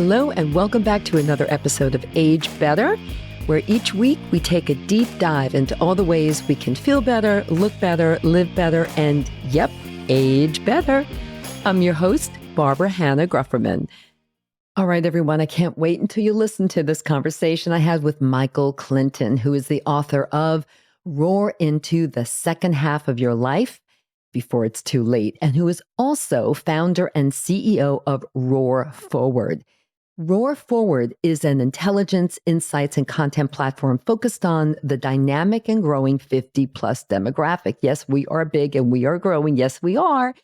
Hello, and welcome back to another episode of Age Better, where each week we take a deep dive into all the ways we can feel better, look better, live better, and, yep, age better. I'm your host, Barbara Hannah Grufferman. All right, everyone, I can't wait until you listen to this conversation I had with Michael Clinton, who is the author of Roar into the Second Half of Your Life Before It's Too Late, and who is also founder and CEO of Roar Forward. Roar Forward is an intelligence, insights, and content platform focused on the dynamic and growing 50-plus demographic. Yes, we are big and we are growing. Yes, we are.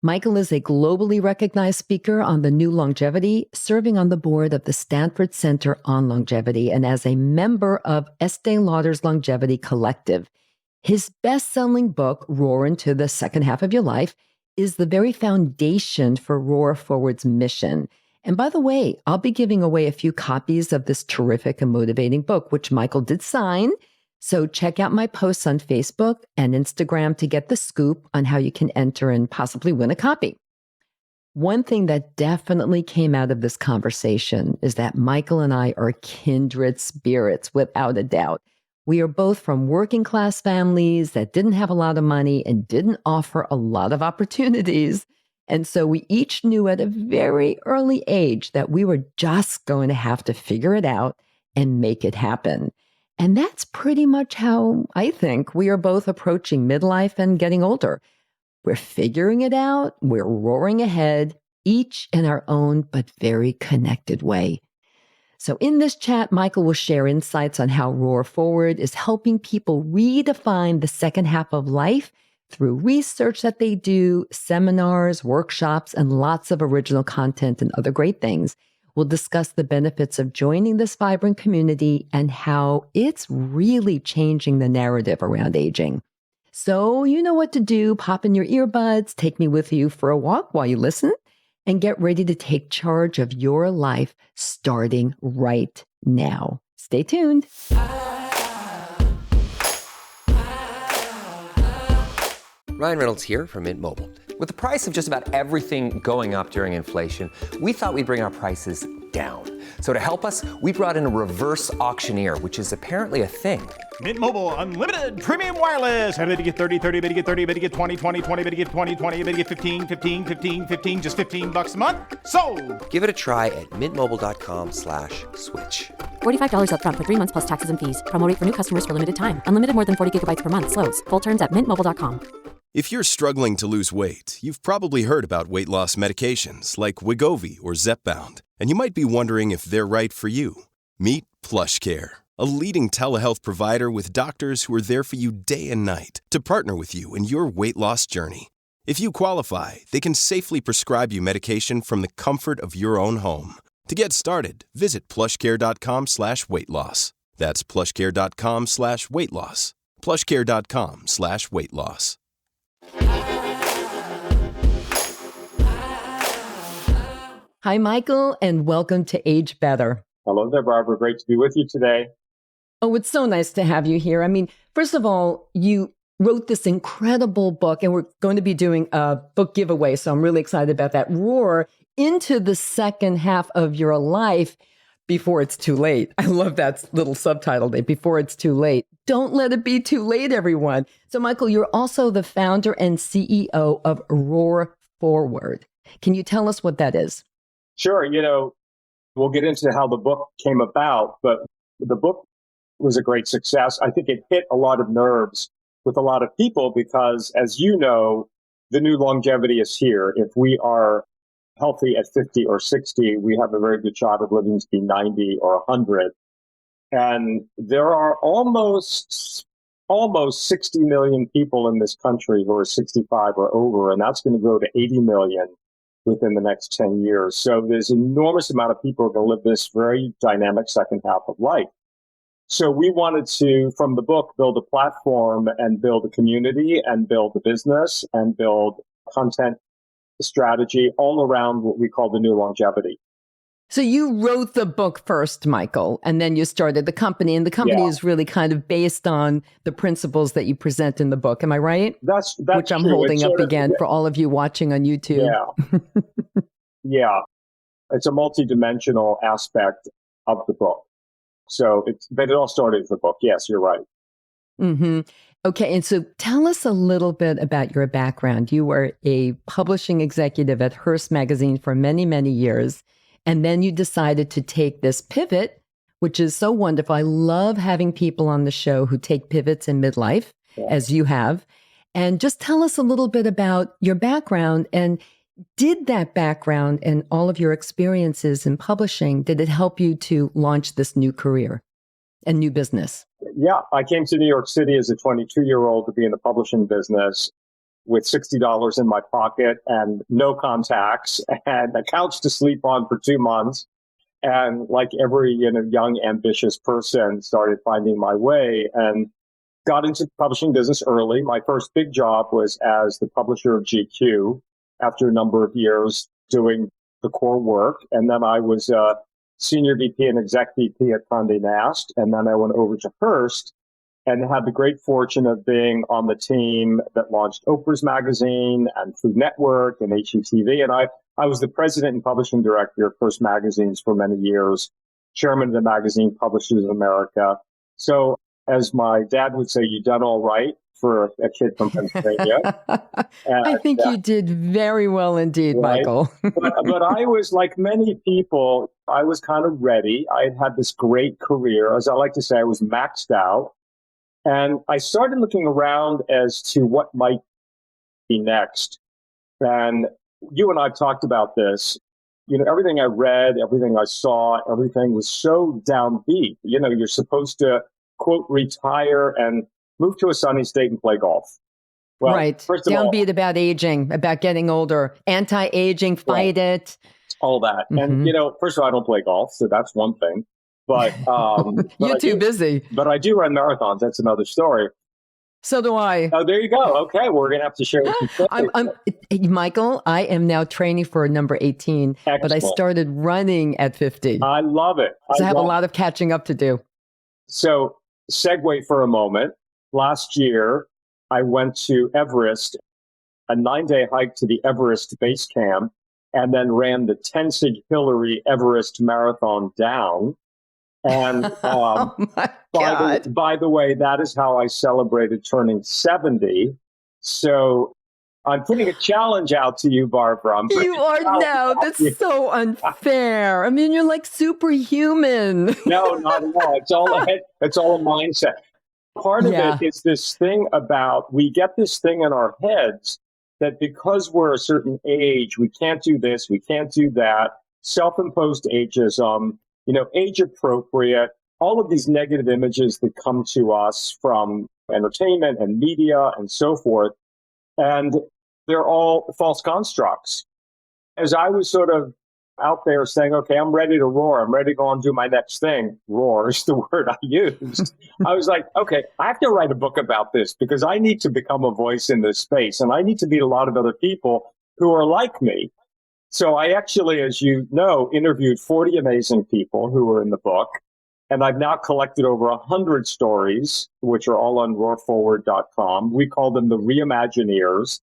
Michael is a globally recognized speaker on the new longevity, serving on the board of the Stanford Center on Longevity and as a member of Estee Lauder's Longevity Collective. His best-selling book, Roar into the Second Half of Your Life, is the very foundation for Roar Forward's mission. And by the way, I'll be giving away a few copies of this terrific and motivating book, which Michael did sign. So check out my posts on Facebook and Instagram to get the scoop on how you can enter and possibly win a copy. One thing that definitely came out of this conversation is that Michael and I are kindred spirits, without a doubt. We are both from working class families that didn't have a lot of money and didn't offer a lot of opportunities. And so we each knew at a very early age that we were just going to have to figure it out and make it happen. And that's pretty much how I think we are both approaching midlife and getting older. We're figuring it out. We're roaring ahead, each in our own but very connected way. So in this chat, Michael will share insights on how Roar Forward is helping people redefine the second half of life through research that they do, seminars, workshops, and lots of original content and other great things. We'll discuss the benefits of joining this vibrant community and how it's really changing the narrative around aging. So you know what to do. Pop in your earbuds, take me with you for a walk while you listen, and get ready to take charge of your life starting right now. Stay tuned. Ryan Reynolds here from Mint Mobile. With the price of just about everything going up during inflation, we thought we'd bring our prices down. So to help us, we brought in a reverse auctioneer, which is apparently a thing. Mint Mobile Unlimited Premium Wireless. How to get 30, 30, bit to get 30, bit to get 20, 20, 20, bit to get 20, 20, bit to get 15, 15, 15, 15, just $15 a month? Sold! Give it a try at mintmobile.com/switch. $45 up front for 3 months plus taxes and fees. Promo rate for new customers for limited time. Unlimited more than 40 gigabytes per month. Slows full terms at mintmobile.com. If you're struggling to lose weight, you've probably heard about weight loss medications like Wegovy or Zepbound, and you might be wondering if they're right for you. Meet PlushCare, a leading telehealth provider with doctors who are there for you day and night to partner with you in your weight loss journey. If you qualify, they can safely prescribe you medication from the comfort of your own home. To get started, visit plushcare.com/weight-loss. That's plushcare.com/weight-loss. plushcare.com/weight-loss. Hi, Michael, and welcome to Age Better. Hello there, Barbara. Great to be with you today. Oh, it's so nice to have you here. I mean, first of all, you wrote this incredible book, and we're going to be doing a book giveaway, so I'm really excited about that. Roar into the second half of your life before it's too late. I love that little subtitle there, Before It's Too Late. Don't let it be too late, everyone. So, Michael, you're also the founder and CEO of Roar Forward. Can you tell us what that is? Sure. We'll get into how the book came about, but the book was a great success. I think it hit a lot of nerves with a lot of people because, as you know, the new longevity is here. If we are healthy at 50 or 60, we have a very good shot of living to be 90 or 100. And there are almost 60 million people in this country who are 65 or over, and that's going to grow to 80 million within the next 10 years. So there's an enormous amount of people who are going to live this very dynamic second half of life. So we wanted to, from the book, build a platform and build a community and build a business and build content strategy all around what we call the new longevity. So you wrote the book first, Michael, and then you started the company, and the company is really kind of based on the principles that you present in the book. Am I right? That's which I'm true. holding up again for all of you watching on YouTube. Yeah. it's a multidimensional aspect of the book. But it all started with the book. Yes, you're right. Mm-hmm. Okay. And so tell us a little bit about your background. You were a publishing executive at Hearst magazine for many, many years. And then you decided to take this pivot, which is so wonderful. I love having people on the show who take pivots in midlife, as you have. And just tell us a little bit about your background. And did that background and all of your experiences in publishing, did it help you to launch this new career and new business? Yeah, I came to New York City as a 22-year-old to be in the publishing business with $60 in my pocket and no contacts and a couch to sleep on for 2 months. And like every young, ambitious person, started finding my way and got into the publishing business early. My first big job was as the publisher of GQ after a number of years doing the core work. And then I was a senior VP and exec VP at Condé Nast. And then I went over to Hearst and had the great fortune of being on the team that launched Oprah's magazine and Food Network and HGTV. And I was the president and publishing director of Hearst magazines for many years, chairman of the magazine Publishers of America. So as my dad would say, you done all right for a kid from Pennsylvania. I think you did very well indeed, right? Michael. but I was, like many people, I was kind of ready. I had had this great career. As I like to say, I was maxed out. And I started looking around as to what might be next. And you and I have talked about this. Everything I read, everything I saw, everything was so downbeat. You're supposed to, quote, retire and move to a sunny state and play golf. Well, right. First of Downbeat about aging, about getting older, anti-aging, fight it. All that. Mm-hmm. And, first of all, I don't play golf, so that's one thing. But you're too busy. But I do run marathons. That's another story. So do I. Oh, there you go. Okay, well, we're going to have to share. Michael, I am now training for number 18, Excellent. But I started running at 50. I love it. So I have a lot of catching up to do. So segue for a moment. Last year, I went to Everest, a 9-day hike to the Everest base camp, and then ran the Tenzing Hillary Everest Marathon down. And oh my God. By the way, that is how I celebrated turning 70. So I'm putting a challenge out to you, Barbara. You are now. That's so unfair. I mean, you're like superhuman. No, not at all. It's all a mindset. Part of it is this thing about, we get this thing in our heads that because we're a certain age, we can't do this, we can't do that. Self-imposed ageism, age appropriate, all of these negative images that come to us from entertainment and media and so forth. And they're all false constructs. As I was sort of out there saying, okay, I'm ready to roar. I'm ready to go and do my next thing. Roar is the word I used. I was like, okay, I have to write a book about this because I need to become a voice in this space. And I need to meet a lot of other people who are like me. So I actually, as you know, interviewed 40 amazing people who were in the book. And I've now collected over 100 stories, which are all on roarforward.com. We call them the Reimagineers.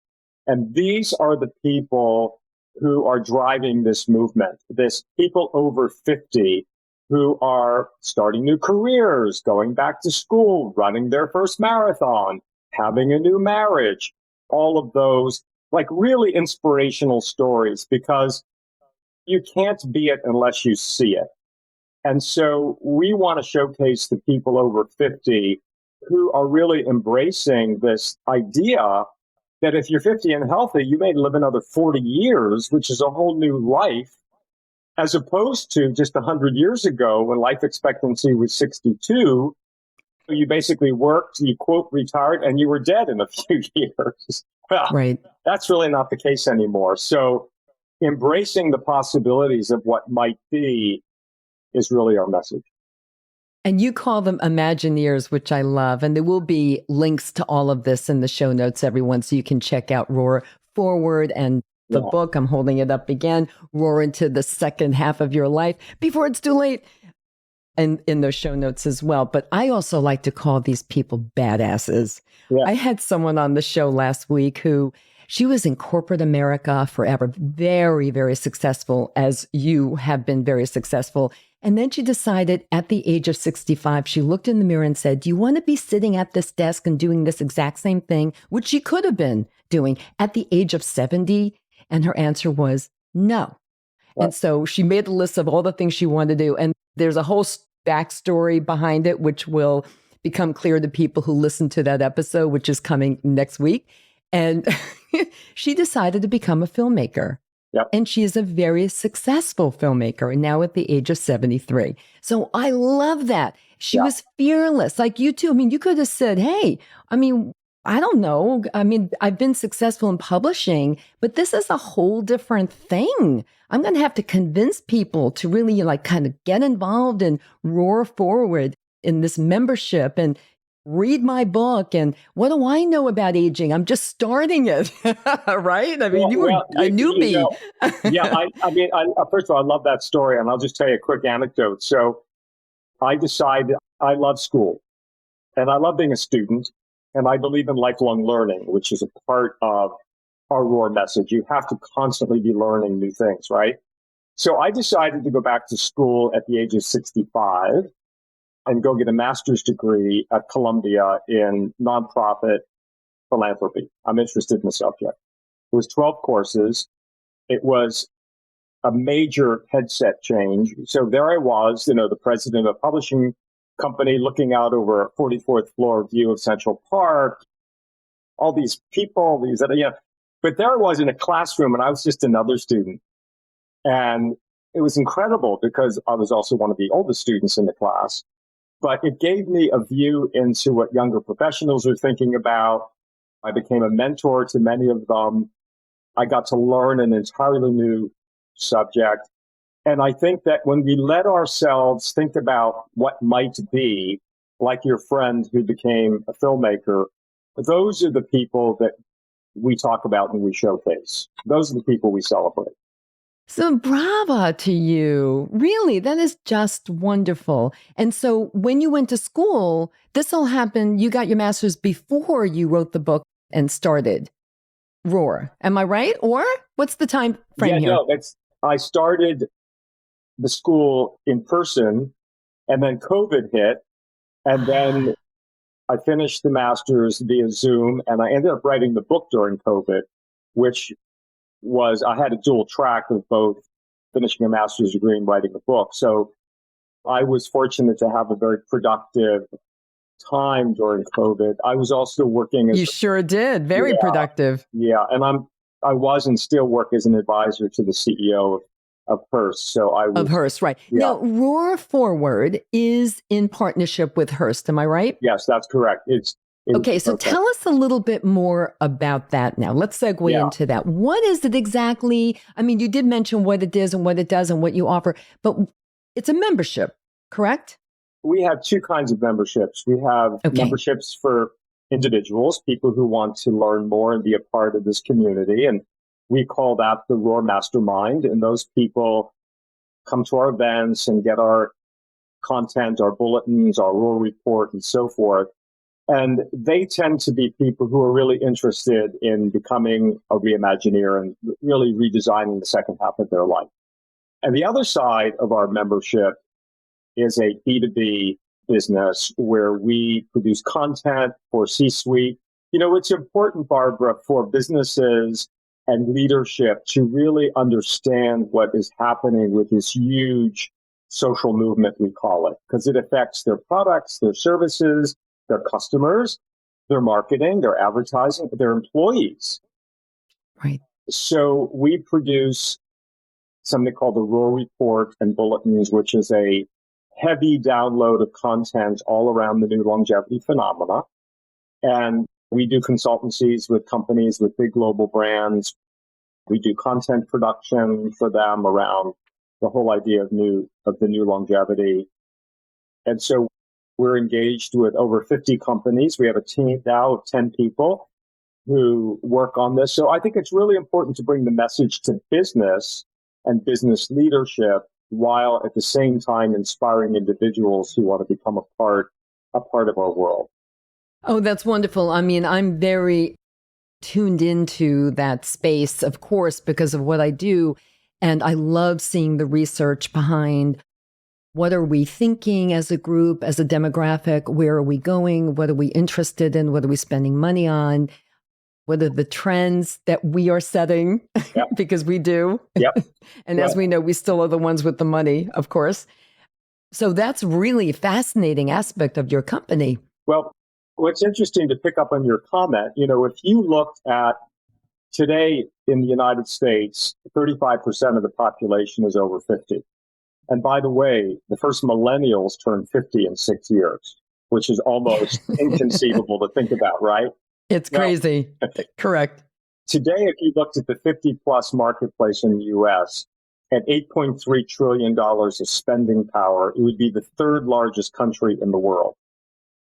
And these are the people who are driving this movement, this people over 50 who are starting new careers, going back to school, running their first marathon, having a new marriage, all of those like really inspirational stories, because you can't be it unless you see it. And so we want to showcase the people over 50 who are really embracing this idea that if you're 50 and healthy, you may live another 40 years, which is a whole new life, as opposed to just 100 years ago when life expectancy was 62. You basically worked, you quote, retired, and you were dead in a few years. Well, right. That's really not the case anymore. So embracing the possibilities of what might be is really our message. And you call them Imagineers, which I love. And there will be links to all of this in the show notes, everyone, so you can check out Roar Forward and the book. I'm holding it up again, Roar into the Second Half of Your Life before it's too late. And in those show notes as well. But I also like to call these people badasses. Yeah. I had someone on the show last week who She was in corporate America forever, very, very successful, as you have been very successful. And then she decided at the age of 65, she looked in the mirror and said, do you want to be sitting at this desk and doing this exact same thing, which she could have been doing at the age of 70? And her answer was no. And so she made a list of all the things she wanted to do. And there's a whole backstory behind it, which will become clear to people who listen to that episode, which is coming next week. And she decided to become a filmmaker. Yep. And she is a very successful filmmaker, and now at the age of 73. So I love that. She was fearless, like you too. I mean, you could have said, hey, I don't know. I've been successful in publishing, but this is a whole different thing. I'm going to have to convince people to really kind of get involved and roar forward in this membership and read my book. And what do I know about aging? I'm just starting it, right? I mean, you were a newbie. First of all, I love that story. And I'll just tell you a quick anecdote. So I decided I love school and I love being a student. And I believe in lifelong learning, which is a part of our ROAR message. You have to constantly be learning new things, right? So I decided to go back to school at the age of 65 and go get a master's degree at Columbia in nonprofit philanthropy. I'm interested in the subject. It was 12 courses. It was a major headset change. So there I was, the president of a publishing company looking out over a 44th floor view of Central Park, all these people, but there I was in a classroom and I was just another student. And it was incredible because I was also one of the oldest students in the class. But it gave me a view into what younger professionals are thinking about. I became a mentor to many of them. I got to learn an entirely new subject. And I think that when we let ourselves think about what might be, like your friend who became a filmmaker, those are the people that we talk about and we showcase. Those are the people we celebrate. So brava to you. Really, that is just wonderful. And so when you went to school, this all happened, you got your master's before you wrote the book and started ROAR. Am I right? Or what's the time frame here? No, I started the school in person and then COVID hit. And then I finished the master's via Zoom and I ended up writing the book during COVID, which was, I had a dual track of both finishing a master's degree and writing a book. So I was fortunate to have a very productive time during COVID. I was also working as... You sure did. Very productive. Yeah. And I was and still work as an advisor to the CEO of Hearst. So I was... Of Hearst, right. Yeah. Now, ROAR Forward is in partnership with Hearst. Am I right? Yes, that's correct. Okay, so tell us a little bit more about that now. Let's segue into that. What is it exactly? I mean, you did mention what it is and what it does and what you offer, but it's a membership, correct? We have two kinds of memberships. We have memberships for individuals, people who want to learn more and be a part of this community. And we call that the ROAR Mastermind. And those people come to our events and get our content, our bulletins, our ROAR report, and so forth. And they tend to be people who are really interested in becoming a reimagineer and really redesigning the second half of their life. And the other side of our membership is a B2B business where we produce content for C-suite. It's important, Barbara, for businesses and leadership to really understand what is happening with this huge social movement, we call it, because it affects their products, their services, their customers, their marketing, their advertising, their employees. Right. So we produce something called the ROAR Report and Bulletins, which is a heavy download of content all around the new longevity phenomena. And we do consultancies with companies with big global brands. We do content production for them around the whole idea of the new longevity. And so we're engaged with over 50 companies. We have a team now of 10 people who work on this. So I think it's really important to bring the message to business and business leadership while at the same time inspiring individuals who want to become a part of our world. Oh, that's wonderful. I mean, I'm very tuned into that space, of course, because of what I do. And I love seeing the research behind what are we thinking as a group, as a demographic? Where are we going? What are we interested in? What are we spending money on? What are the trends that we are setting? Yep. Because we do. Yep. And as we know, we still are the ones with the money, of course. So that's really a fascinating aspect of your company. Well, what's interesting to pick up on your comment, if you looked at today in the United States, 35% of the population is over 50. And by the way, the first millennials turned 50 in 6 years, which is almost inconceivable to think about, right? It's crazy. Correct. Today, if you looked at the 50 plus marketplace in the US at $8.3 trillion of spending power, it would be the third largest country in the world.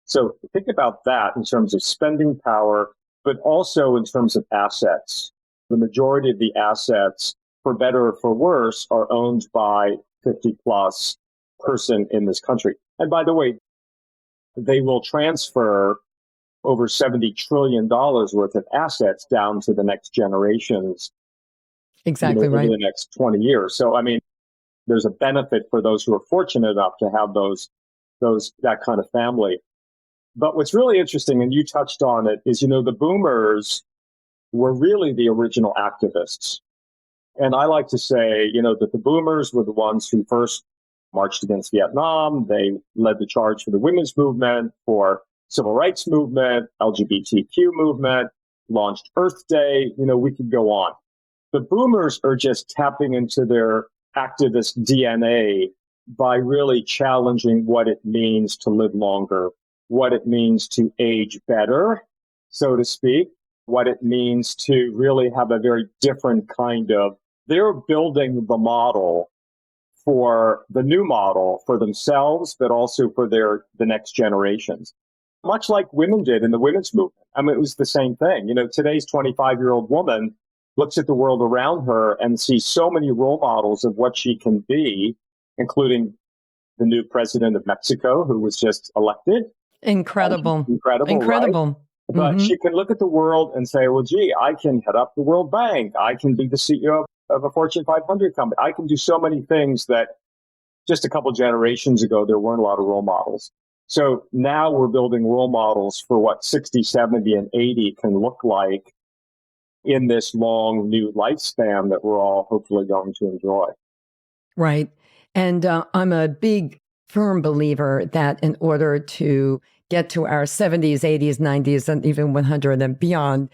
So think about that in terms of spending power, but also in terms of assets. The majority of the assets, for better or for worse, are owned by 50 plus person in this country. And by the way, they will transfer over $70 trillion worth of assets down to the next generations. Exactly right. Over the next 20 years. So, I mean, there's a benefit for those who are fortunate enough to have that kind of family. But what's really interesting, and you touched on it, is, the boomers were really the original activists. And I like to say, that the boomers were the ones who first marched against Vietnam. They led the charge for the women's movement, for civil rights movement, LGBTQ movement, launched Earth Day. We could go on. The boomers are just tapping into their activist DNA by really challenging what it means to live longer, what it means to age better, so to speak, what it means to really have a very different kind of, they're building the model for the new model for themselves, but also for the next generations. Much like women did in the women's movement. I mean, it was the same thing. Today's 25-year-old woman looks at the world around her and sees so many role models of what she can be, including the new president of Mexico, who was just elected. Incredible. Incredible. Right? But she can look at the world and say, well, gee, I can head up the World Bank. I can be the CEO of a Fortune 500 company. I can do so many things that just a couple generations ago, there weren't a lot of role models. So now we're building role models for what 60, 70, and 80 can look like in this long new lifespan that we're all hopefully going to enjoy. Right. And I'm a big, firm believer that in order to get to our 70s, 80s, 90s, and even 100 and beyond,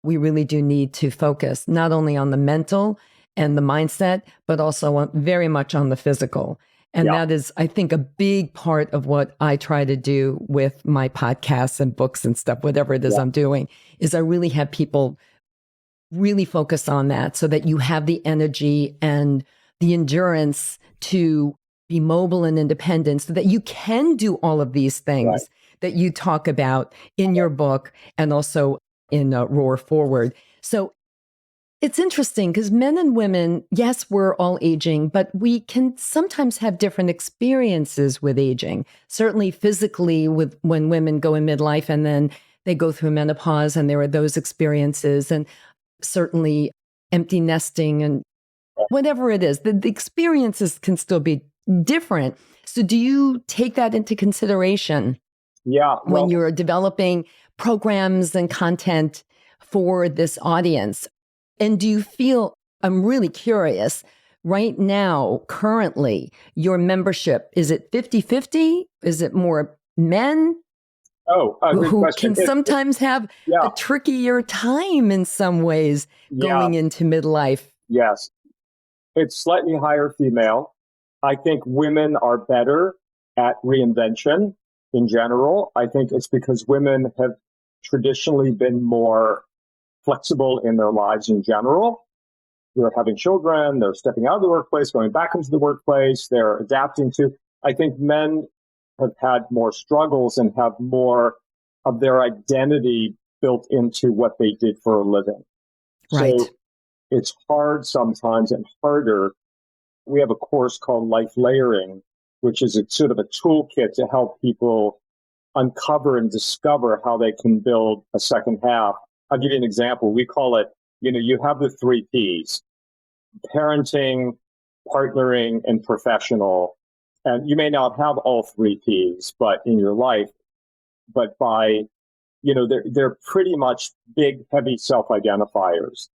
we really do need to focus not only on the mental and the mindset, but also very much on the physical. And that is, I think, a big part of what I try to do with my podcasts and books and stuff, whatever it is I'm doing, is I really have people really focus on that so that you have the energy and the endurance to be mobile and independent so that you can do all of these things that you talk about in your book and also in Roar Forward. So it's interesting because men and women, yes, we're all aging, but we can sometimes have different experiences with aging. Certainly physically when women go in midlife and then they go through menopause and there are those experiences, and certainly empty nesting and whatever it is, the experiences can still be different. So do you take that into consideration when you're developing programs and content for this audience? And do you feel, I'm really curious, right now, currently, your membership, is it 50-50? Is it more men who can sometimes have a trickier time in some ways going into midlife? Yes. It's slightly higher female. I think women are better at reinvention in general. I think it's because women have traditionally been more flexible in their lives in general. They're having children, they're stepping out of the workplace, going back into the workplace, they're adapting to. I think men have had more struggles and have more of their identity built into what they did for a living. Right. So it's hard sometimes and harder. We have a course called Life Layering, which is a sort of a toolkit to help people uncover and discover how they can build a second half I'll give you an example. We call it, you have the 3 Ps: parenting, partnering, and professional. And you may not have all 3 Ps, but in your life, but by, they're pretty much big, heavy self-identifiers.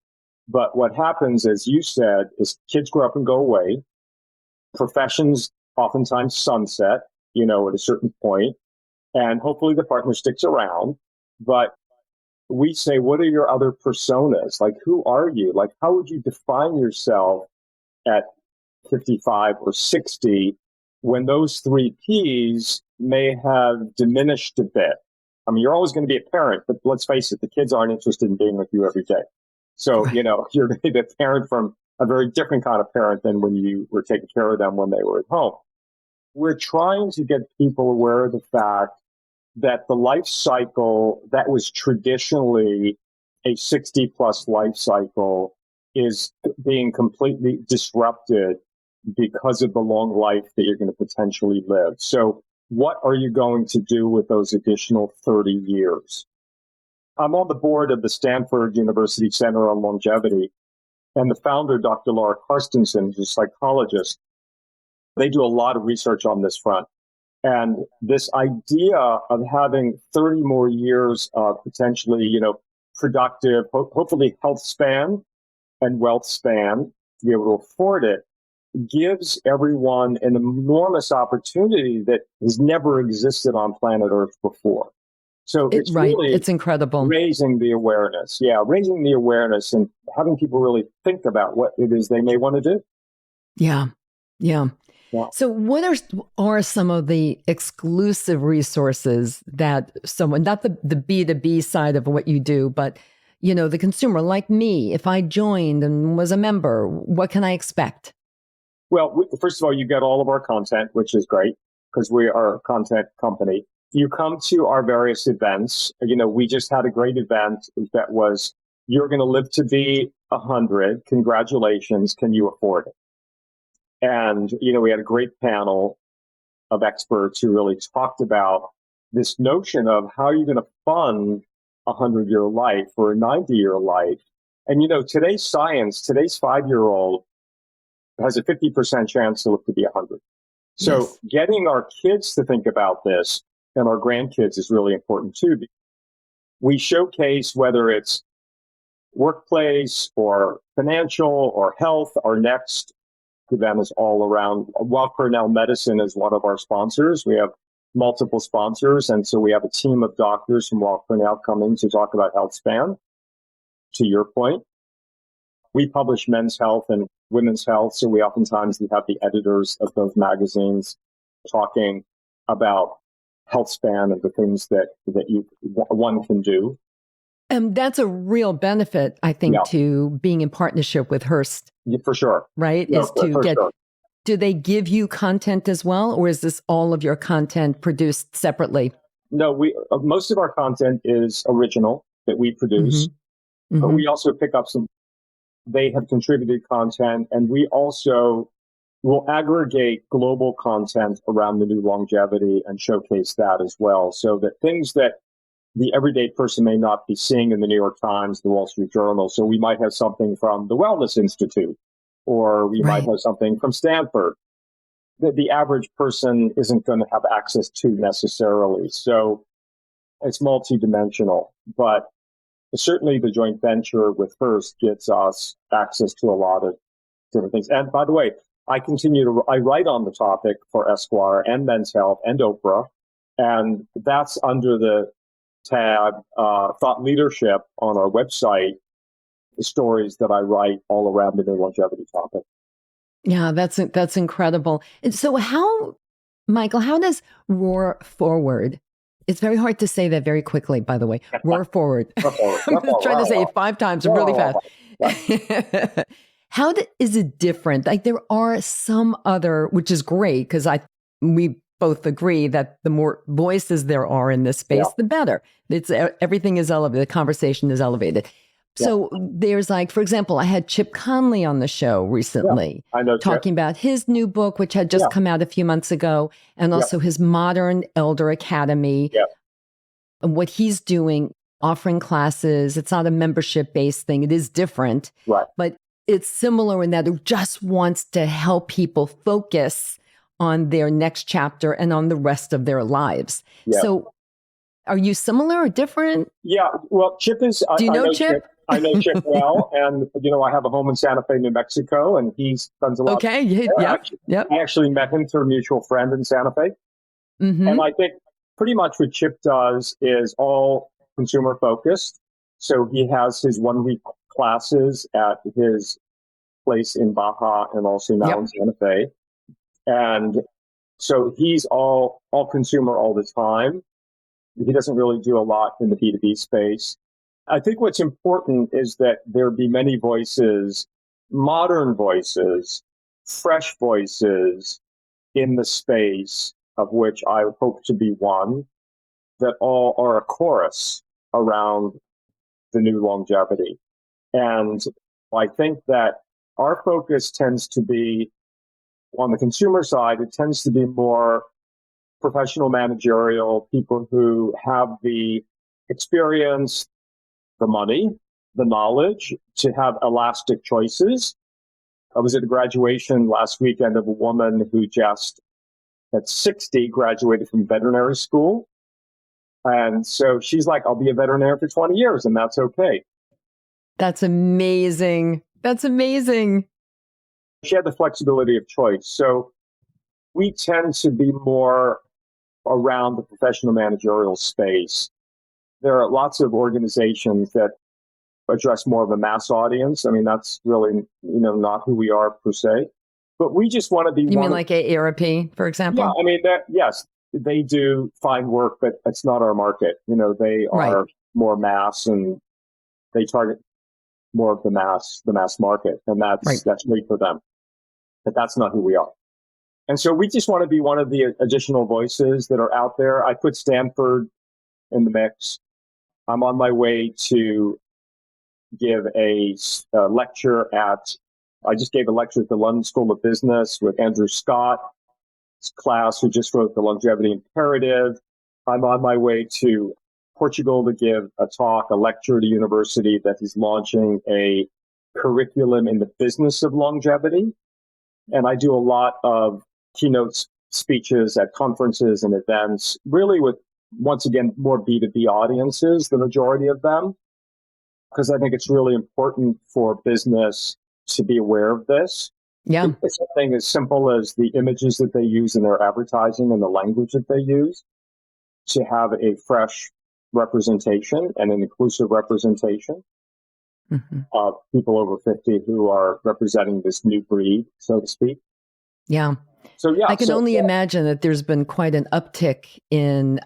But what happens, as you said, is kids grow up and go away. Professions oftentimes sunset, at a certain point, and hopefully the partner sticks around. But we say, what are your other personas? Like, who are you? Like, how would you define yourself at 55 or 60 when those 3 Ps may have diminished a bit? I mean, you're always going to be a parent, but let's face it, the kids aren't interested in being with you every day. So, you're going to be a parent from a very different kind of parent than when you were taking care of them when they were at home. We're trying to get people aware of the fact that the life cycle that was traditionally a 60 plus life cycle is being completely disrupted because of the long life that you're going to potentially live. So what are you going to do with those additional 30 years? I'm on the board of the Stanford University Center on Longevity, and the founder, Dr. Laura Carstensen, is a psychologist. They do a lot of research on this front. And this idea of having 30 more years of potentially, productive, hopefully health span and wealth span to be able to afford it, gives everyone an enormous opportunity that has never existed on planet Earth before. So it's really it's incredible. Raising the awareness. Yeah, raising the awareness and having people really think about what it is they may want to do. Yeah. So what are some of the exclusive resources that someone, not the B2B side of what you do, but, the consumer like me, if I joined and was a member, what can I expect? Well, first of all, you get all of our content, which is great because we are a content company. You come to our various events. We just had a great event that was, you're going to live to be 100. Congratulations. Can you afford it? And, we had a great panel of experts who really talked about this notion of how you're going to fund a 100-year life or a 90-year life. And, today's science, today's 5-year-old has a 50% chance to live to be 100. So yes. Getting our kids to think about this and our grandkids is really important too. We showcase whether it's workplace or financial or health. Our next event is all around. Weill Cornell Medicine is one of our sponsors. We have multiple sponsors. And so we have a team of doctors from Weill Cornell coming to talk about health span. To your point, we publish men's health and women's health. So we oftentimes have the editors of those magazines talking about health span and the things that one can do. That's a real benefit, I think, to being in partnership with Hearst. Yeah, for sure. Right? Do they give you content as well? Or is this all of your content produced separately? No, most of our content is original that we produce. Mm-hmm. But we also pick up they have contributed content, and we also will aggregate global content around the new longevity and showcase that as well. So that things that the everyday person may not be seeing in the New York Times, the Wall Street Journal. So we might have something from the Wellness Institute, or we might have something from Stanford that the average person isn't going to have access to necessarily. So it's multidimensional, but certainly the joint venture with Hearst gives us access to a lot of different things. And by the way, I write on the topic for Esquire and Men's Health and Oprah, and that's under the tab Thought Leadership on our website, the stories that I write all around the new longevity topic. Yeah, that's incredible. And so Michael, how does Roar Forward, it's very hard to say that very quickly, by the way, Roar Forward. I'm trying to say it 5 times really fast. How is it different? Like there are some other, which is great because we both agree that the more voices there are in this space, the better. Everything is elevated. The conversation is elevated. So there's for example, I had Chip Conley on the show recently talking about his new book, which had just come out a few months ago, and also his Modern Elder Academy and what he's doing offering classes. It's not a membership-based thing. It is different. Right. But it's similar in that it just wants to help people focus on their next chapter and on the rest of their lives. Yeah. So are you similar or different? Yeah. Well, Chip is... Do you know Chip? I know Chip well. And, I have a home in Santa Fe, New Mexico, and he spends a lot Okay. Yep. I actually met him through a mutual friend in Santa Fe. Mm-hmm. And I think pretty much what Chip does is all consumer focused. So he has his 1 week classes at his place in Baja and also now in Santa Fe. And so he's all consumer all the time. He doesn't really do a lot in the B2B space. I think what's important is that there be many voices, modern voices, fresh voices in the space, of which I hope to be one, that all are a chorus around the new longevity. And I think that our focus tends to be on the consumer side. It tends to be more professional managerial, people who have the experience, the money, the knowledge to have elastic choices. I was at a graduation last weekend of a woman who just at 60 graduated from veterinary school. And so she's like, I'll be a veterinarian for 20 years and that's okay. That's amazing. That's amazing. She had the flexibility of choice. So we tend to be more around the professional managerial space. There are lots of organizations that address more of a mass audience. I mean, that's really, not who we are per se. But we just want to be You mean like AARP, for example? Yeah, I mean, yes, they do fine work, but it's not our market. They are more mass and they target more of the mass market. And that's great for them. But that's not who we are. And so we just want to be one of the additional voices that are out there. I put Stanford in the mix. I'm on my way to give a lecture I just gave a lecture at the London School of Business with Andrew Scott's class, who just wrote The Longevity Imperative. I'm on my way to Portugal to give a lecture at a university that is launching a curriculum in the business of longevity. And I do a lot of keynote speeches at conferences and events, really with, once again, more B2B audiences, the majority of them, because I think it's really important for business to be aware of this. Yeah. It's something as simple as the images that they use in their advertising and the language that they use to have a fresh representation and an inclusive representation of people over 50 who are representing this new breed, so to speak. Yeah. So, yeah. I can only imagine that there's been quite an uptick in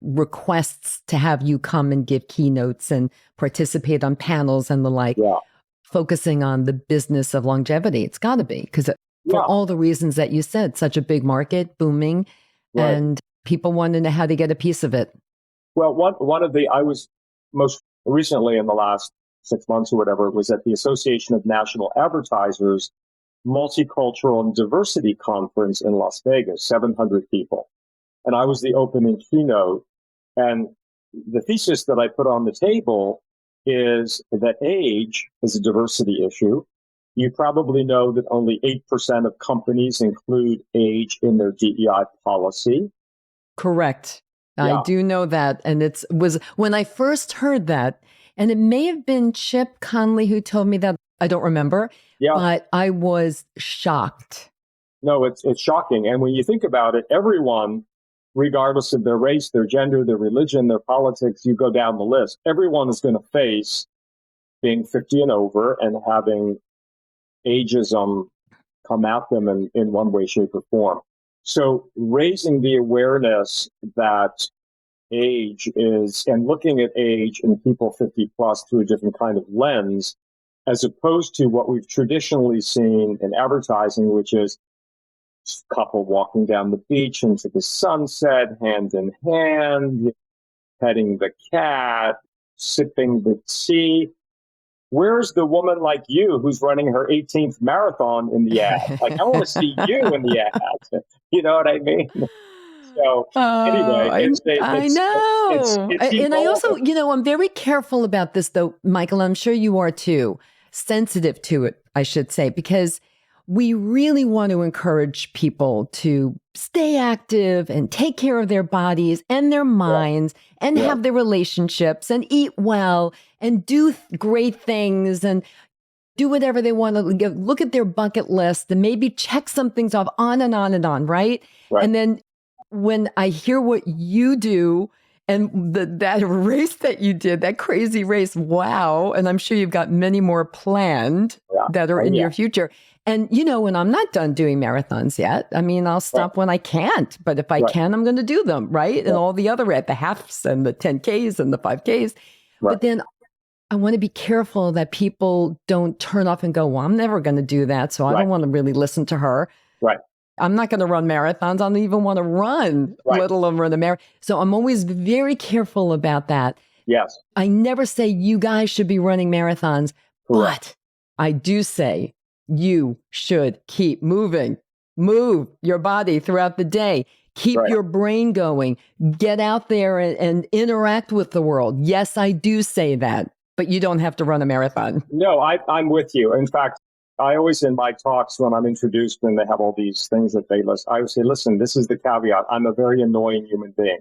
requests to have you come and give keynotes and participate on panels and the like, focusing on the business of longevity. It's got to be, because for all the reasons that you said, such a big market, booming, and people want to know how to get a piece of it. Well, I was most recently in the last 6 months or whatever, was at the Association of National Advertisers Multicultural and Diversity Conference in Las Vegas, 700 people. And I was the opening keynote. And the thesis that I put on the table is that age is a diversity issue. You probably know that only 8% of companies include age in their DEI policy. Correct. I do know that. And was when I first heard that, and it may have been Chip Conley who told me that, I don't remember, but I was shocked. No, it's shocking. And when you think about it, everyone, regardless of their race, their gender, their religion, their politics, you go down the list, everyone is going to face being 50 and over and having ageism come at them in one way, shape, or form. So raising the awareness that age is, and looking at age and people 50 plus through a different kind of lens, as opposed to what we've traditionally seen in advertising, which is a couple walking down the beach into the sunset, hand in hand, petting the cat, sipping the tea. Where's the woman like you who's running her 18th marathon in the ad? Like, I want to see you in the ad. You know what I mean? So anyway, I know. And I also, I'm very careful about this, though, Michael. I'm sure you are too. Sensitive to it, I should say, because we really want to encourage people to stay active and take care of their bodies and their minds and have their relationships and eat well and do great things and do whatever they want to look at their bucket list and maybe check some things off on and on and on, right? And then when I hear what you do and that race that you did, that crazy race, wow. And I'm sure you've got many more planned that are in your future. And, when I'm not done doing marathons yet, I mean, I'll stop when I can't. But if I can, I'm going to do them, right? And all the other, the halves and the 10Ks and the 5Ks. But then I want to be careful that people don't turn off and go, well, I'm never going to do that. So I don't want to really listen to her. Right. I'm not going to run marathons. I don't even want to run, let alone run a marathon. So I'm always very careful about that. Yes. I never say you guys should be running marathons, but I do say you should keep moving. Move your body throughout the day. Keep your brain going. Get out there and interact with the world. Yes, I do say that, but you don't have to run a marathon. No, I'm with you. In fact, I always, in my talks, when I'm introduced and they have all these things that they list, I would say, listen, this is the caveat. I'm a very annoying human being.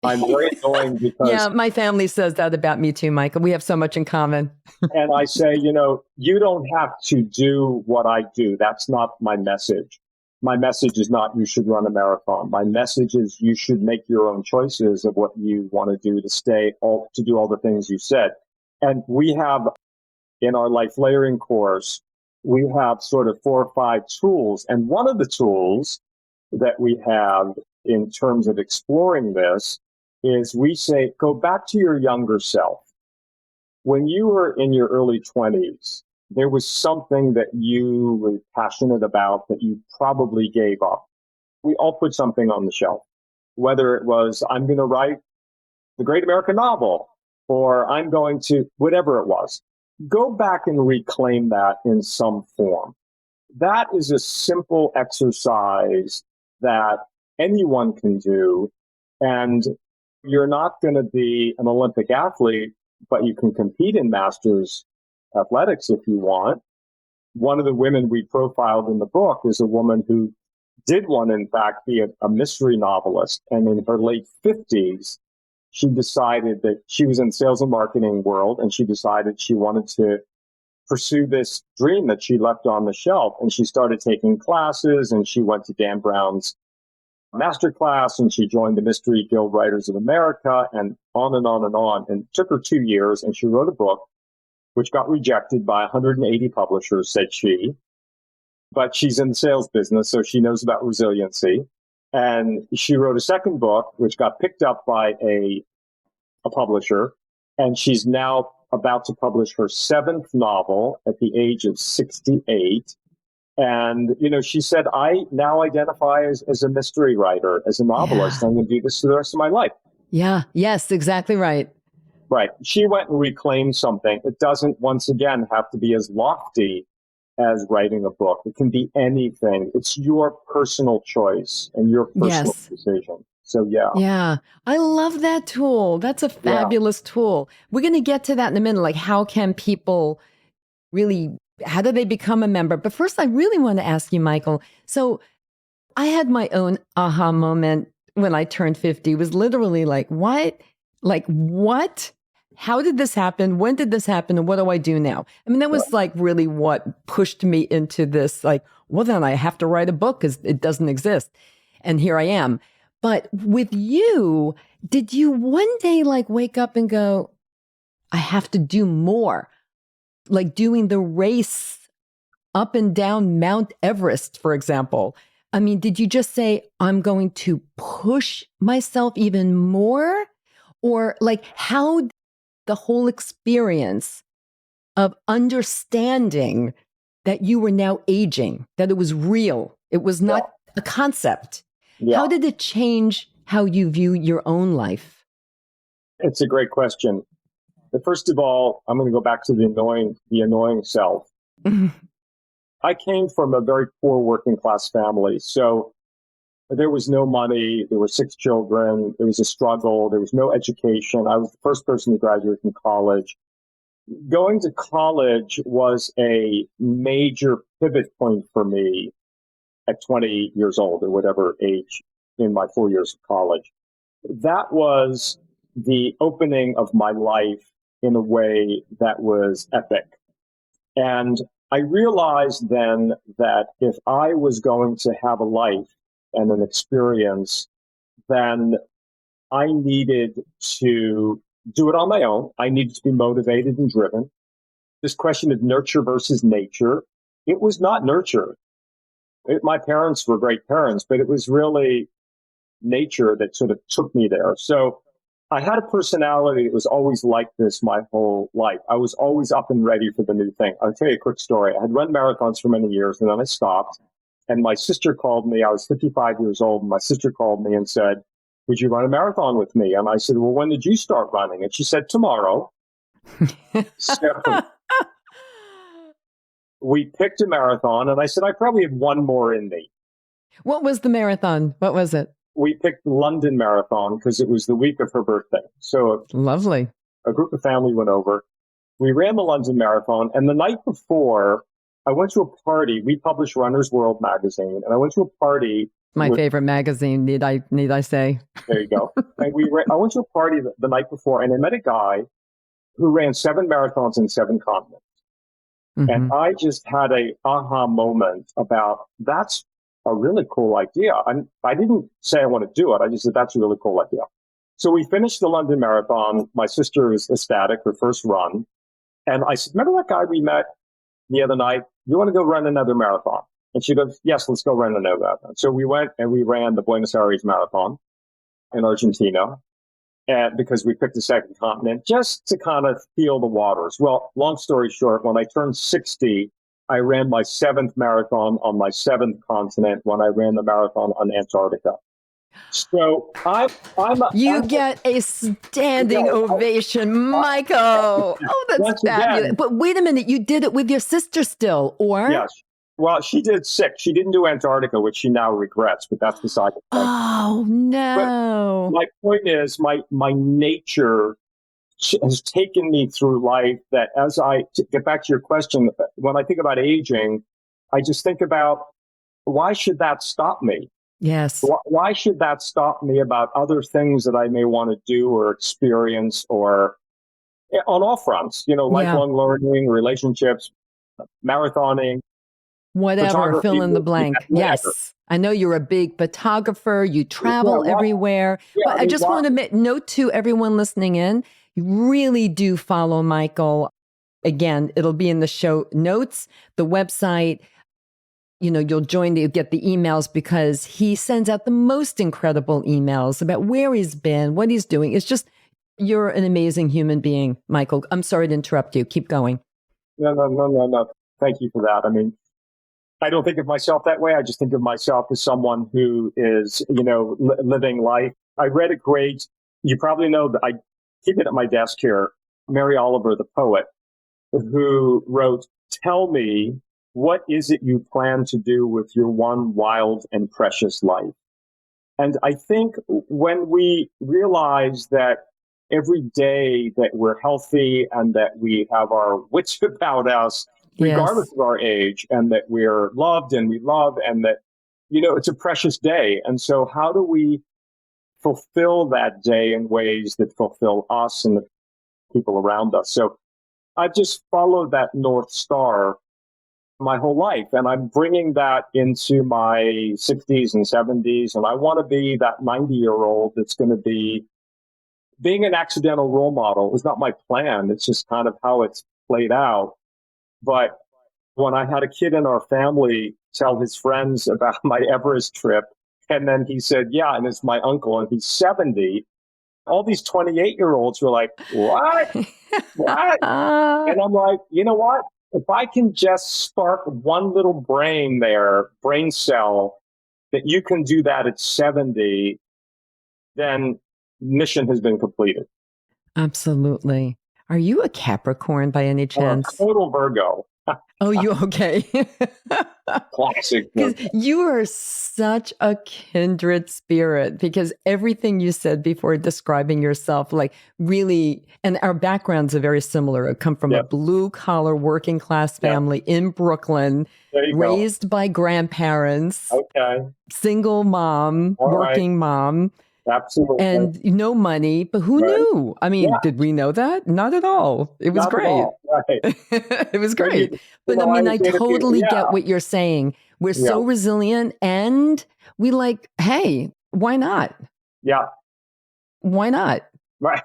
I'm very annoying because... Yeah, my family says that about me too, Michael. We have so much in common. And I say, you don't have to do what I do. That's not my message. My message is not you should run a marathon. My message is you should make your own choices of what you want to do to do all the things you said. And we have, in our life layering course, we have sort of 4 or 5 tools. And one of the tools that we have in terms of exploring this is we say, go back to your younger self. When you were in your early 20s, there was something that you were passionate about that you probably gave up. We all put something on the shelf, whether it was, I'm going to write the great American novel, or I'm going to, whatever it was. Go back and reclaim that in some form. That is a simple exercise that anyone can do. And you're not going to be an Olympic athlete, but you can compete in masters athletics if you want. One of the women we profiled in the book is a woman who did want, in fact, be a mystery novelist. And in her late 50s, she decided that she was in sales and marketing world, and she decided she wanted to pursue this dream that she left on the shelf. And she started taking classes, and she went to Dan Brown's masterclass, and she joined the Mystery Guild Writers of America, and on and on and on. And it took her 2 years, and she wrote a book, which got rejected by 180 publishers, said she. But she's in the sales business, so she knows about resiliency. And she wrote a second book, which got picked up by a publisher. And she's now about to publish her 7th novel at the age of 68. And, she said, I now identify as a mystery writer, as a novelist. I'm going to do this for the rest of my life. Yeah. Yes, exactly right. Right. She went and reclaimed something. It doesn't, once again, have to be as lofty as writing a book. It can be anything. It's your personal choice and your personal decision. So, yeah. Yeah. I love that tool. That's a fabulous tool. We're going to get to that in a minute. Like, how can people really, how do they become a member? But first, I really want to ask you, Michael. So I had my own aha moment when I turned 50. It was literally like, what? Like, what? How did this happen? When did this happen? And what do I do now? I mean, that was like really what pushed me into this, like, well, then I have to write a book because it doesn't exist. And here I am. But with you, did you one day like wake up and go, I have to do more? Like doing the race up and down Mount Everest, for example. I mean, did you just say, I'm going to push myself even more? Or like how the whole experience of understanding that you were now aging, that it was real, it was not a concept. Yeah. How did it change how you view your own life? It's a great question. But first of all, I'm going to go back to the annoying self. I came from a very poor working class family. So There was no money. There were 6 children. There was a struggle. There was no education. I was the first person to graduate from college. Going to college was a major pivot point for me at 20 years old or whatever age in my 4 years of college. That was the opening of my life in a way that was epic. And I realized then that if I was going to have a life and an experience, then I needed to do it on my own. I needed to be motivated and driven. This question of nurture versus nature, it was not nurture. My parents were great parents, but it was really nature that sort of took me there. So I had a personality that was always like this my whole life. I was always up and ready for the new thing. I'll tell you a quick story. I had run marathons for many years, and then I stopped. And my sister called me. I was 55 years old, and my sister called me and said, would you run a marathon with me? And I said, well, when did you start running? And she said, tomorrow. So we picked a marathon, and I said, I probably have one more in me. What was the marathon? What was it? We picked the London Marathon because it was the week of her birthday. So Lovely. a group of family went over. We ran the London Marathon, and the night before, I went to a party. We published Runner's World magazine, and I went to a party. My favorite magazine, need I say? There you go. And I went to a party the night before, and I met a guy who ran 7 marathons in 7 continents. Mm-hmm. And I just had a aha moment about that's a really cool idea. I didn't say I want to do it. I just said, that's a really cool idea. So we finished the London Marathon. My sister was ecstatic, her first run. And I said, remember that guy we met the other night? You want to go run another marathon? And she goes, yes, let's go run another marathon. So we went and we ran the Buenos Aires Marathon in Argentina. And because we picked a second continent just to kind of feel the waters. Well, long story short, when I turned 60, I ran my 7th marathon on my 7th continent when I ran the marathon on Antarctica. So You get a standing ovation, Michael. Oh, that's fabulous. But wait a minute, you did it with your sister still, or? Yes. Well, she did 6. She didn't do Antarctica, which she now regrets, but that's beside the point. Oh, no. But my point is, my nature has taken me through life that to get back to your question, when I think about aging, I just think about why should that stop me? Yes. Why should that stop me about other things that I may want to do or experience or on all fronts, lifelong learning, relationships, marathoning. Whatever, fill in the blank. Yes. I know you're a big photographer. You travel everywhere. But I just want to note to everyone listening in, you really do follow Michael. Again, it'll be in the show notes, the website. You'll get the emails because he sends out the most incredible emails about where he's been, what he's doing. It's just, you're an amazing human being, Michael. I'm sorry to interrupt you. Keep going. No. Thank you for that. I mean, I don't think of myself that way. I just think of myself as someone who is, living life. I read a great, you probably know that I keep it at my desk here, Mary Oliver, the poet, who wrote, tell me, what is it you plan to do with your one wild and precious life? And I think when we realize that every day that we're healthy and that we have our wits about us, regardless of our age, and that we're loved and we love, and that, it's a precious day. And so how do we fulfill that day in ways that fulfill us and the people around us? So I've just followed that North Star my whole life, and I'm bringing that into my 60s and 70s, and I want to be that 90-year-old that's going to be being an accidental role model. It was not my plan. It's just kind of how it's played out. But when I had a kid in our family tell his friends about my Everest trip, and then he said, yeah, and it's my uncle, and he's 70, all these 28-year-olds were like, what? What? And I'm like, you know what? If I can just spark one little brain cell, that you can do that at 70, then mission has been completed. Absolutely. Are you a Capricorn by any chance? Total Virgo. Oh, you okay? Classic. Because you are such a kindred spirit, because everything you said before describing yourself, like really, and our backgrounds are very similar. I come from a Yep. blue collar working class family in Brooklyn, There you go. raised by grandparents, Okay. single mom, All right. working mom, Absolutely. and no money. But who Right. knew? I mean, Yeah. did we know that? Not at all. It was Not at great. all. Right. It was But great. you But know, I mean, I understand if you- totally yeah. get what you're saying. We're so Yeah. resilient, and we like, hey, why not? Yeah. Why not? Right.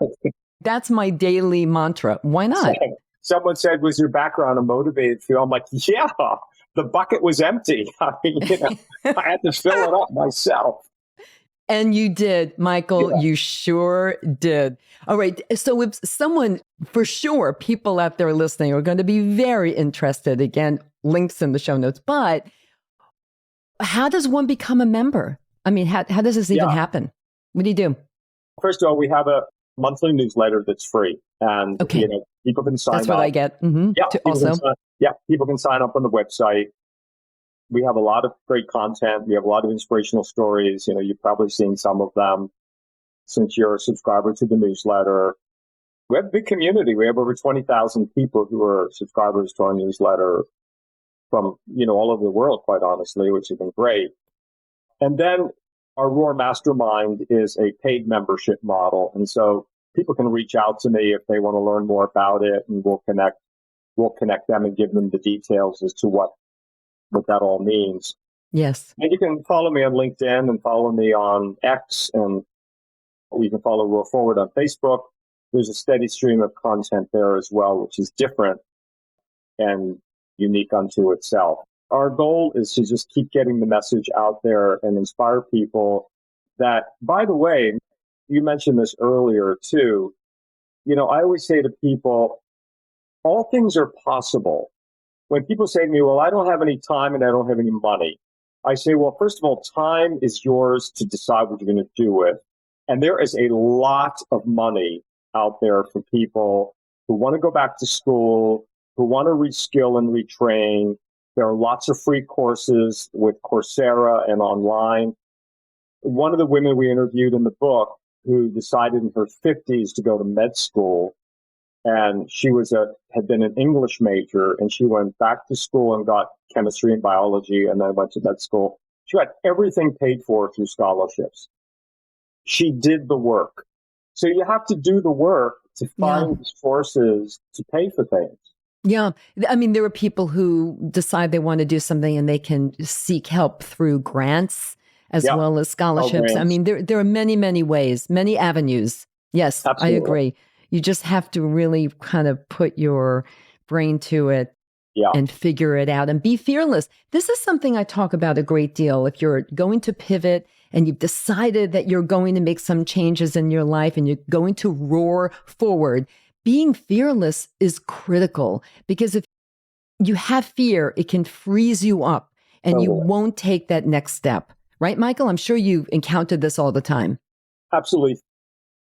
That's my daily mantra. Why not? Someone said, was your background a motivated field? I'm like, yeah, the bucket was empty. I mean, I had to fill it up myself. And you did, Michael. Yeah. You sure did. All right. So if someone, for sure, people out there listening are going to be very interested. Again, links in the show notes. But how does one become a member? I mean, how does this even happen? What do you do? First of all, we have a monthly newsletter that's free. And, Okay. people can sign up. That's what I get. Mm-hmm. Yeah, Also, people can sign up on the website. We have a lot of great content. We have a lot of inspirational stories. You've probably seen some of them since you're a subscriber to the newsletter. We have a big community. We have over 20,000 people who are subscribers to our newsletter from, all over the world, quite honestly, which has been great. And then our Roar Mastermind is a paid membership model. And so people can reach out to me if they want to learn more about it, and we'll connect them and give them the details as to what that all means. yes. And you can follow me on LinkedIn and follow me on X, and you can follow Roar Forward on Facebook. There's a steady stream of content there as well, which is different and unique unto itself. Our goal is to just keep getting the message out there and inspire people that, by the way, you mentioned this earlier too. I always say to people, all things are possible. When people say to me, well, I don't have any time and I don't have any money, I say, well, first of all, time is yours to decide what you're going to do with. And there is a lot of money out there for people who want to go back to school, who want to reskill and retrain. There are lots of free courses with Coursera and online. One of the women we interviewed in the book who decided in her 50s to go to med school, and she had been an English major, and she went back to school and got chemistry and biology, and then went to med school. She got everything paid for through scholarships. She did the work. So you have to do the work to find sources to pay for things. Yeah. I mean, there are people who decide they want to do something and they can seek help through grants as well as scholarships. Programs. I mean, there are many, many ways, many avenues. Yes, Absolutely. I agree. You just have to really kind of put your brain to it and figure it out and be fearless. This is something I talk about a great deal. If you're going to pivot and you've decided that you're going to make some changes in your life and you're going to roar forward, being fearless is critical, because if you have fear, it can freeze you up and you won't take that next step. Right, Michael? I'm sure you encountered this all the time. Absolutely.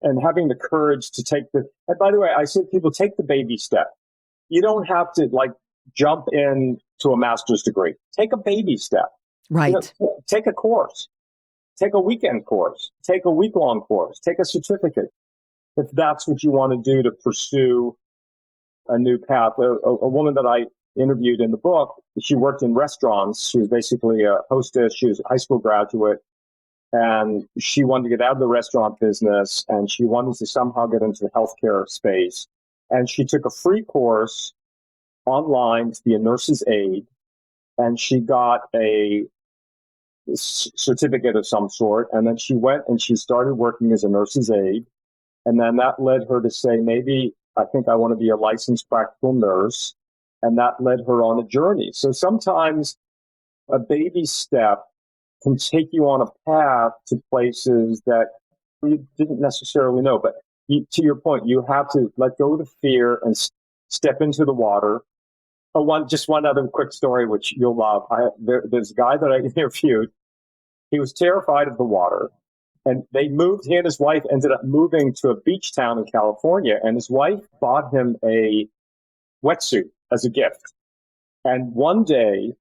And having the courage to and by the way, I say to people, take the baby step. You don't have to jump into a master's degree. Take a baby step. Right. Take a course. Take a weekend course. Take a week-long course. Take a certificate. If that's what you want to do to pursue a new path. A woman that I interviewed in the book, she worked in restaurants. She was basically a hostess. She was a high school graduate. And she wanted to get out of the restaurant business, and she wanted to somehow get into the healthcare space. And she took a free course online to be a nurse's aide, and she got a certificate of some sort. And then she went and she started working as a nurse's aide. And then that led her to say, maybe I think I want to be a licensed practical nurse. And that led her on a journey. So sometimes a baby step can take you on a path to places that you didn't necessarily know. But to your point, you have to let go of the fear and step into the water. Just one other quick story, which you'll love. There's a guy that I interviewed. He was terrified of the water. And he and his wife ended up moving to a beach town in California. And his wife bought him a wetsuit as a gift. And one day,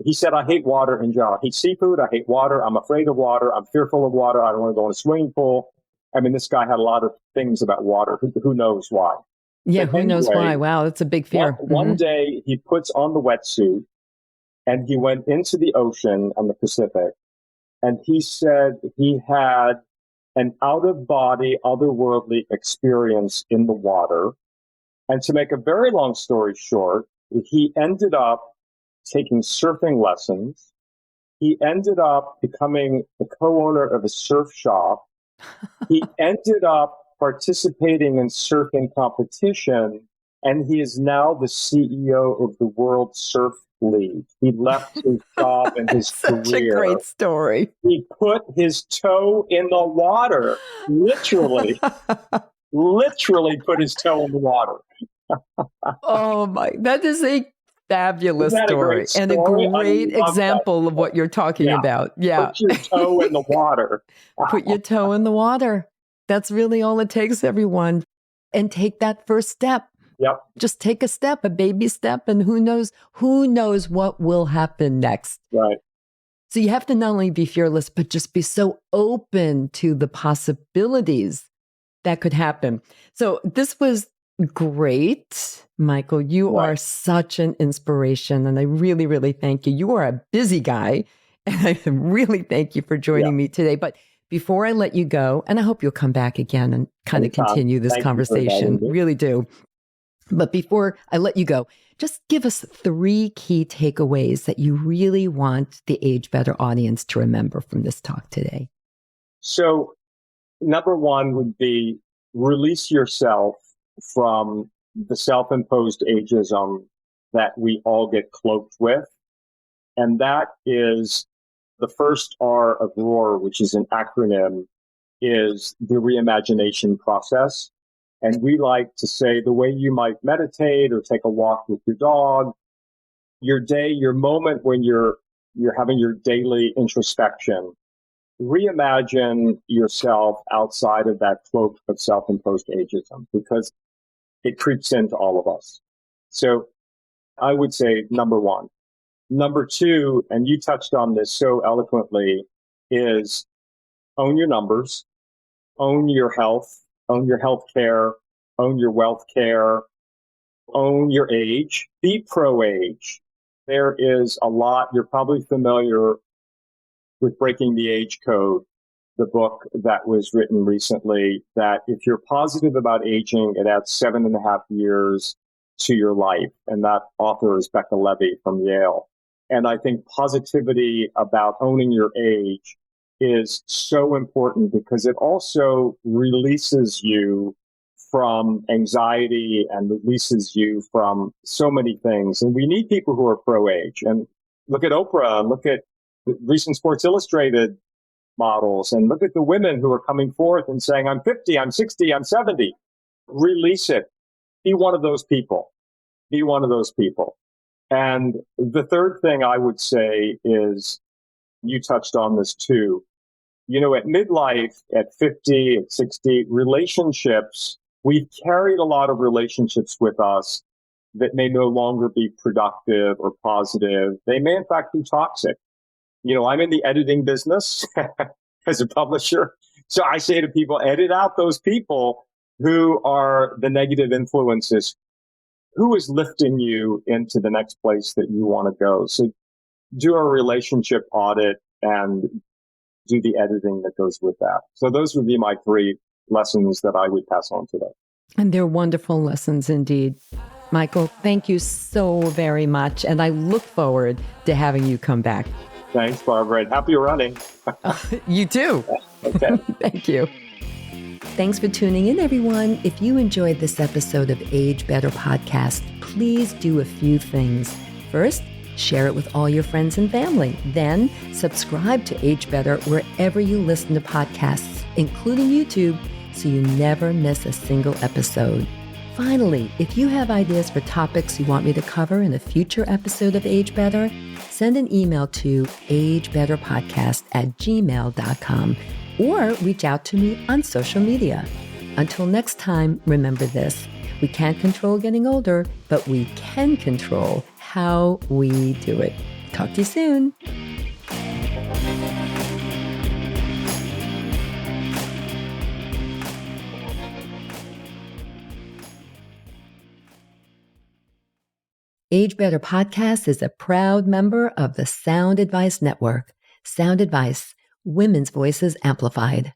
he said, I hate water in general. I hate seafood. I hate water. I'm afraid of water. I'm fearful of water. I don't want to go in a swimming pool. I mean, this guy had a lot of things about water. Who knows why? Yeah, But who knows anyway, why? Wow, that's a big fear. One day, he puts on the wetsuit and he went into the ocean on the Pacific. And he said he had an out-of-body, otherworldly experience in the water. And to make a very long story short, he ended up taking surfing lessons. He ended up becoming the co-owner of a surf shop. He ended up participating in surfing competition, and he is now the CEO of the World Surf League. He left his job and his Such career. a great story. He put his toe in the water, literally, literally put his toe in the water. Oh my, that is a fabulous Isn't that a story great and a story? I great love example that. of what you're talking Yeah. about. Yeah. Put your toe in the water. Put your toe in the water. That's really all it takes, everyone. And take that first step. Yep. Just take a step, a baby step, and who knows what will happen next. Right. So you have to not only be fearless, but just be so open to the possibilities that could happen. So this was great, Michael. You are such an inspiration, and I really, really thank you. You are a busy guy, and I really thank you for joining me today. But before I let you go, and I hope you'll come back again and kind of continue this conversation, really do. But before I let you go, just give us 3 key takeaways that you really want the Age Better audience to remember from this talk today. So, number 1 would be release yourself from the self-imposed ageism that we all get cloaked with. And that is the first R of ROAR, which is an acronym, is the reimagination process. And we like to say the way you might meditate or take a walk with your dog, your day, your moment when you're having your daily introspection, reimagine yourself outside of that cloak of self-imposed ageism, because it creeps into all of us. So I would say number 1. Number 2, and you touched on this so eloquently, is own your numbers, own your health, own your health care, own your wealth care, own your age, be pro-age. There is a lot, you're probably familiar with Breaking the Age Code, the book that was written recently, that if you're positive about aging, it adds 7.5 years to your life. And that author is Becca Levy from Yale. And I think positivity about owning your age is so important because it also releases you from anxiety and releases you from so many things. And we need people who are pro-age. And look at Oprah, and look at the recent Sports Illustrated models, and look at the women who are coming forth and saying, I'm 50, I'm 60, I'm 70. Release it. Be one of those people. Be one of those people. And the third thing I would say is, you touched on this too, you know, at midlife, at 50, at 60, relationships, we've carried a lot of relationships with us that may no longer be productive or positive. They may, in fact, be toxic. You know, I'm in the editing business as a publisher. So I say to people, edit out those people who are the negative influences. Who is lifting you into the next place that you want to go? So do a relationship audit and do the editing that goes with that. So those would be my 3 lessons that I would pass on today. And they're wonderful lessons indeed. Michael, thank you so very much. And I look forward to having you come back. Thanks, Barbara. And happy running. You too. Okay. Thank you. Thanks for tuning in, everyone. If you enjoyed this episode of Age Better Podcast, please do a few things. First, share it with all your friends and family. Then, subscribe to Age Better wherever you listen to podcasts, including YouTube, so you never miss a single episode. Finally, if you have ideas for topics you want me to cover in a future episode of Age Better, send an email to agebetterpodcast@gmail.com or reach out to me on social media. Until next time, remember this: we can't control getting older, but we can control how how we do it. Talk to you soon. Age Better Podcast is a proud member of the Sound Advice Network. Sound Advice, women's voices amplified.